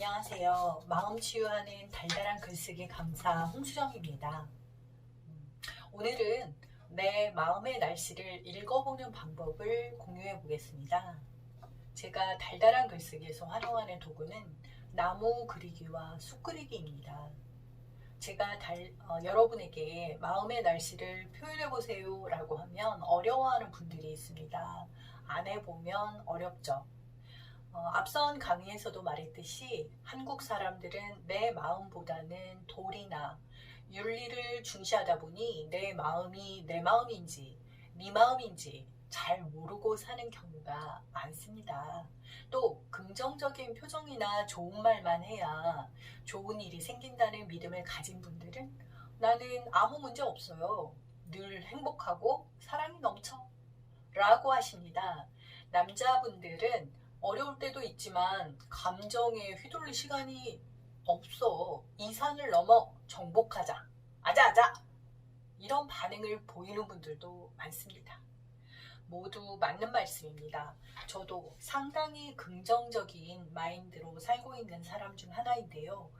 안녕하세요. 마음 치유하는 달달한 글쓰기 강사 홍수정입니다. 오늘은 내 마음의 날씨를 읽어보는 방법을 공유해 보겠습니다. 제가 달달한 글쓰기에서 활용하는 도구는 나무 그리기와 숲 그리기입니다. 제가 여러분에게 마음의 날씨를 표현해 보세요 라고 하면 어려워하는 분들이 있습니다. 안 해보면 어렵죠. 앞선 강의에서도 말했듯이 한국 사람들은 내 마음보다는 도리나 윤리를 중시하다 보니 내 마음이 내 마음인지 네 마음인지 잘 모르고 사는 경우가 많습니다. 또 긍정적인 표정이나 좋은 말만 해야 좋은 일이 생긴다는 믿음을 가진 분들은 나는 아무 문제 없어요. 늘 행복하고 사랑이 넘쳐 라고 하십니다. 남자분들은 어려울 때도 있지만 감정에 휘둘릴 시간이 없어. 이 산을 넘어 정복하자. 아자아자. 이런 반응을 보이는 분들도 많습니다. 모두 맞는 말씀입니다. 저도 상당히 긍정적인 마인드로 살고 있는 사람 중 하나인데요.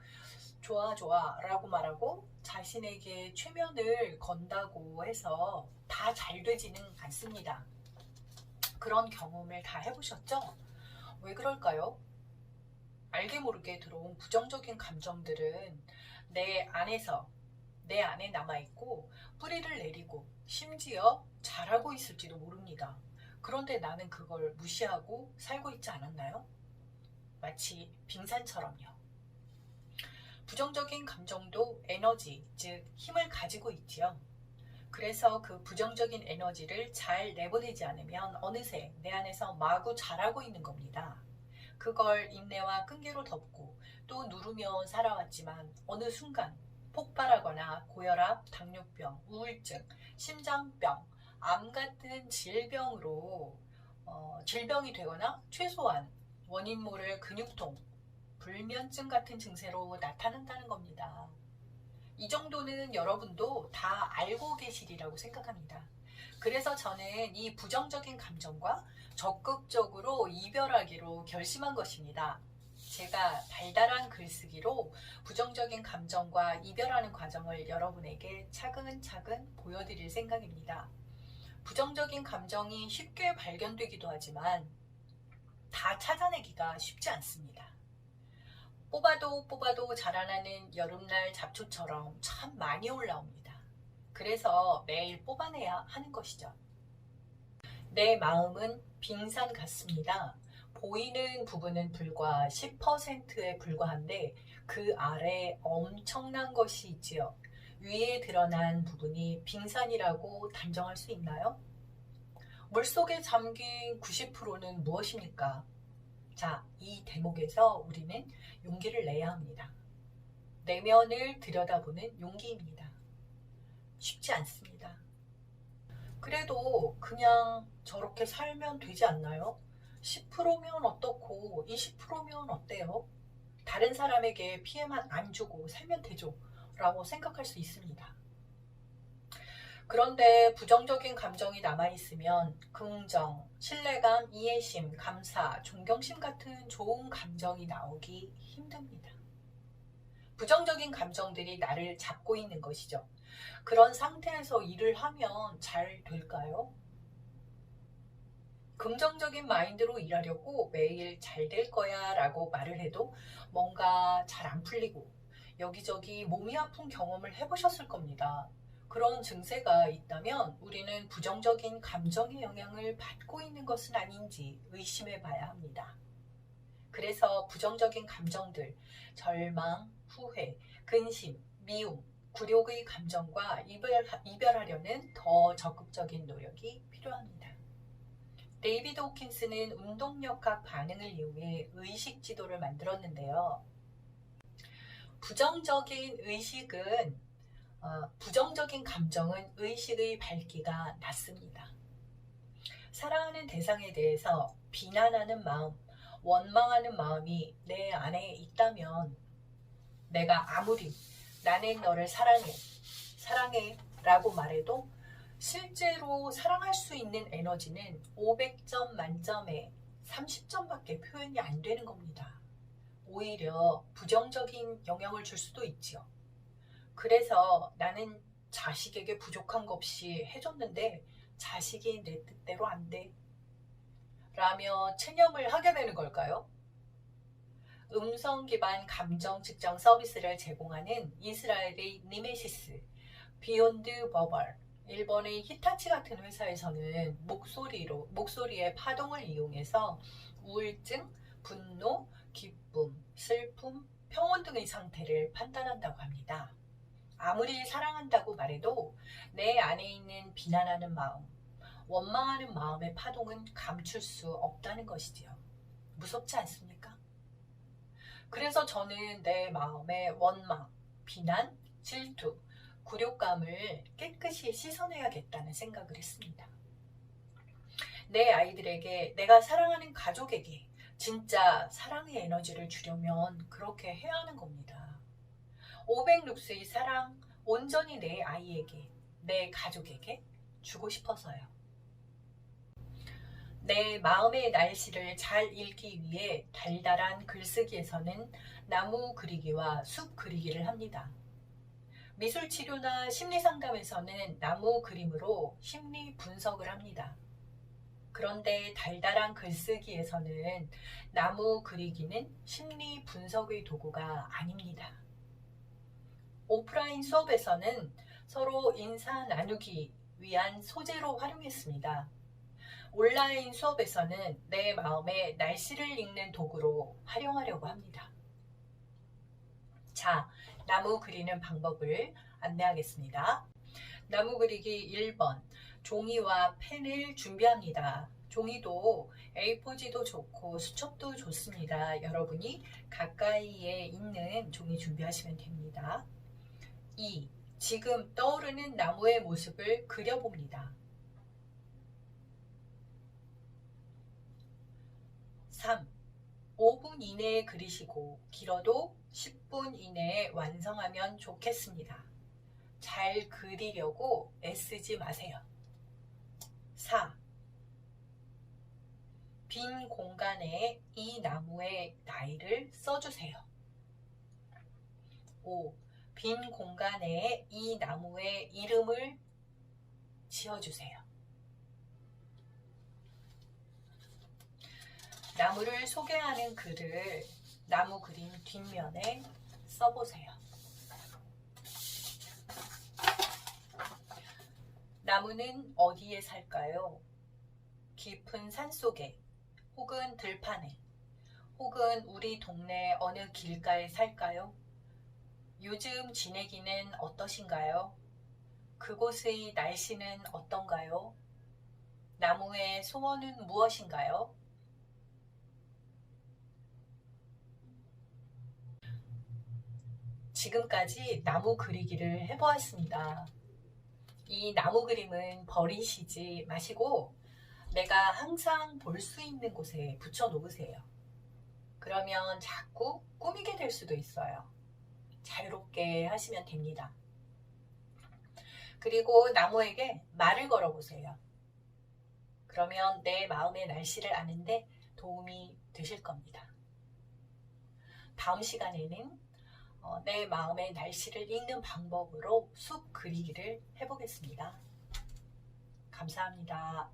좋아 좋아 라고 말하고 자신에게 최면을 건다고 해서 다 잘 되지는 않습니다. 그런 경험을 다 해보셨죠? 왜 그럴까요? 알게 모르게 들어온 부정적인 감정들은 내 안에 남아있고 뿌리를 내리고 심지어 자라고 있을지도 모릅니다. 그런데 나는 그걸 무시하고 살고 있지 않았나요? 마치 빙산처럼요. 부정적인 감정도 에너지, 즉 힘을 가지고 있지요. 그래서 그 부정적인 에너지를 잘 내보내지 않으면 어느새 내 안에서 마구 자라고 있는 겁니다. 그걸 인내와 끈기로 덮고 또 누르며 살아왔지만 어느 순간 폭발하거나 고혈압, 당뇨병, 우울증, 심장병, 암 같은 질병이 되거나 최소한 원인 모를 근육통, 불면증 같은 증세로 나타난다는 겁니다. 이 정도는 여러분도 다 알고 계시리라고 생각합니다. 그래서 저는 이 부정적인 감정과 적극적으로 이별하기로 결심한 것입니다. 제가 달달한 글쓰기로 부정적인 감정과 이별하는 과정을 여러분에게 차근차근 보여드릴 생각입니다. 부정적인 감정이 쉽게 발견되기도 하지만 다 찾아내기가 쉽지 않습니다. 뽑아도 자라나는 여름날 잡초처럼 참 많이 올라옵니다. 그래서 매일 뽑아내야 하는 것이죠. 내 마음은 빙산 같습니다. 보이는 부분은 불과 10%에 불과한데 그 아래 엄청난 것이 있지요. 위에 드러난 부분이 빙산이라고 단정할 수 있나요? 물속에 잠긴 90%는 무엇입니까? 자, 이 대목에서 우리는 용기를 내야 합니다. 내면을 들여다보는 용기입니다. 쉽지 않습니다. 그래도 그냥 저렇게 살면 되지 않나요? 10%면 어떻고 20%면 어때요? 다른 사람에게 피해만 안 주고 살면 되죠 라고 생각할 수 있습니다. 그런데 부정적인 감정이 남아있으면 긍정, 신뢰감, 이해심, 감사, 존경심 같은 좋은 감정이 나오기 힘듭니다. 부정적인 감정들이 나를 잡고 있는 것이죠. 그런 상태에서 일을 하면 잘 될까요? 긍정적인 마인드로 일하려고 매일 잘 될 거야 라고 말을 해도 뭔가 잘 안 풀리고 여기저기 몸이 아픈 경험을 해보셨을 겁니다. 그런 증세가 있다면 우리는 부정적인 감정의 영향을 받고 있는 것은 아닌지 의심해 봐야 합니다. 그래서 부정적인 감정들, 절망, 후회, 근심, 미움, 굴욕의 감정과 이별하려는 더 적극적인 노력이 필요합니다. 데이비드 호킨스는 운동역학 반응을 이용해 의식 지도를 만들었는데요. 부정적인 감정은 의식의 밝기가 낮습니다. 사랑하는 대상에 대해서 비난하는 마음, 원망하는 마음이 내 안에 있다면 내가 아무리 나는 너를 사랑해 라고 말해도 실제로 사랑할 수 있는 에너지는 500점 만점에 30점밖에 표현이 안 되는 겁니다. 오히려 부정적인 영향을 줄 수도 있지요. 그래서 나는 자식에게 부족한 것 없이 해줬는데 자식이 내 뜻대로 안 돼. 라며 체념을 하게 되는 걸까요? 음성 기반 감정 측정 서비스를 제공하는 이스라엘의 니메시스, 비욘드 버벌, 일본의 히타치 같은 회사에서는 목소리의 파동을 이용해서 우울증, 분노, 기쁨, 슬픔, 평온 등의 상태를 판단한다고 합니다. 아무리 사랑한다고 말해도 내 안에 있는 비난하는 마음, 원망하는 마음의 파동은 감출 수 없다는 것이지요. 무섭지 않습니까? 그래서 저는 내 마음의 원망, 비난, 질투, 굴욕감을 깨끗이 씻어내야겠다는 생각을 했습니다. 내 아이들에게, 내가 사랑하는 가족에게 진짜 사랑의 에너지를 주려면 그렇게 해야 하는 겁니다. 500룩스의 사랑 온전히 내 아이에게, 내 가족에게 주고 싶어서요. 내 마음의 날씨를 잘 읽기 위해 달달한 글쓰기에서는 나무 그리기와 숲 그리기를 합니다. 미술 치료나 심리 상담에서는 나무 그림으로 심리 분석을 합니다. 그런데 달달한 글쓰기에서는 나무 그리기는 심리 분석의 도구가 아닙니다. 오프라인 수업에서는 서로 인사 나누기 위한 소재로 활용했습니다. 온라인 수업에서는 내 마음의 날씨를 읽는 도구로 활용하려고 합니다. 자, 나무 그리는 방법을 안내하겠습니다. 나무 그리기 1번, 종이와 펜을 준비합니다. 종이도 A4지도 좋고 수첩도 좋습니다. 여러분이 가까이에 있는 종이 준비하시면 됩니다. 2. 지금 떠오르는 나무의 모습을 그려봅니다. 3. 5분 이내에 그리시고 길어도 10분 이내에 완성하면 좋겠습니다. 잘 그리려고 애쓰지 마세요. 4. 빈 공간에 이 나무의 나이를 써주세요. 5. 빈 공간에 이 나무의 이름을 지어주세요. 나무를 소개하는 글을 나무 그림 뒷면에 써보세요. 나무는 어디에 살까요? 깊은 산속에, 혹은 들판에, 혹은 우리 동네 어느 길가에 살까요? 요즘 지내기는 어떠신가요? 그곳의 날씨는 어떤가요? 나무의 소원은 무엇인가요? 지금까지 나무 그리기를 해보았습니다. 이 나무 그림은 버리시지 마시고 내가 항상 볼 수 있는 곳에 붙여 놓으세요. 그러면 자꾸 꾸미게 될 수도 있어요. 자유롭게 하시면 됩니다. 그리고 나무에게 말을 걸어보세요. 그러면 내 마음의 날씨를 아는데 도움이 되실 겁니다. 다음 시간에는 내 마음의 날씨를 읽는 방법으로 숲 그리기를 해보겠습니다. 감사합니다.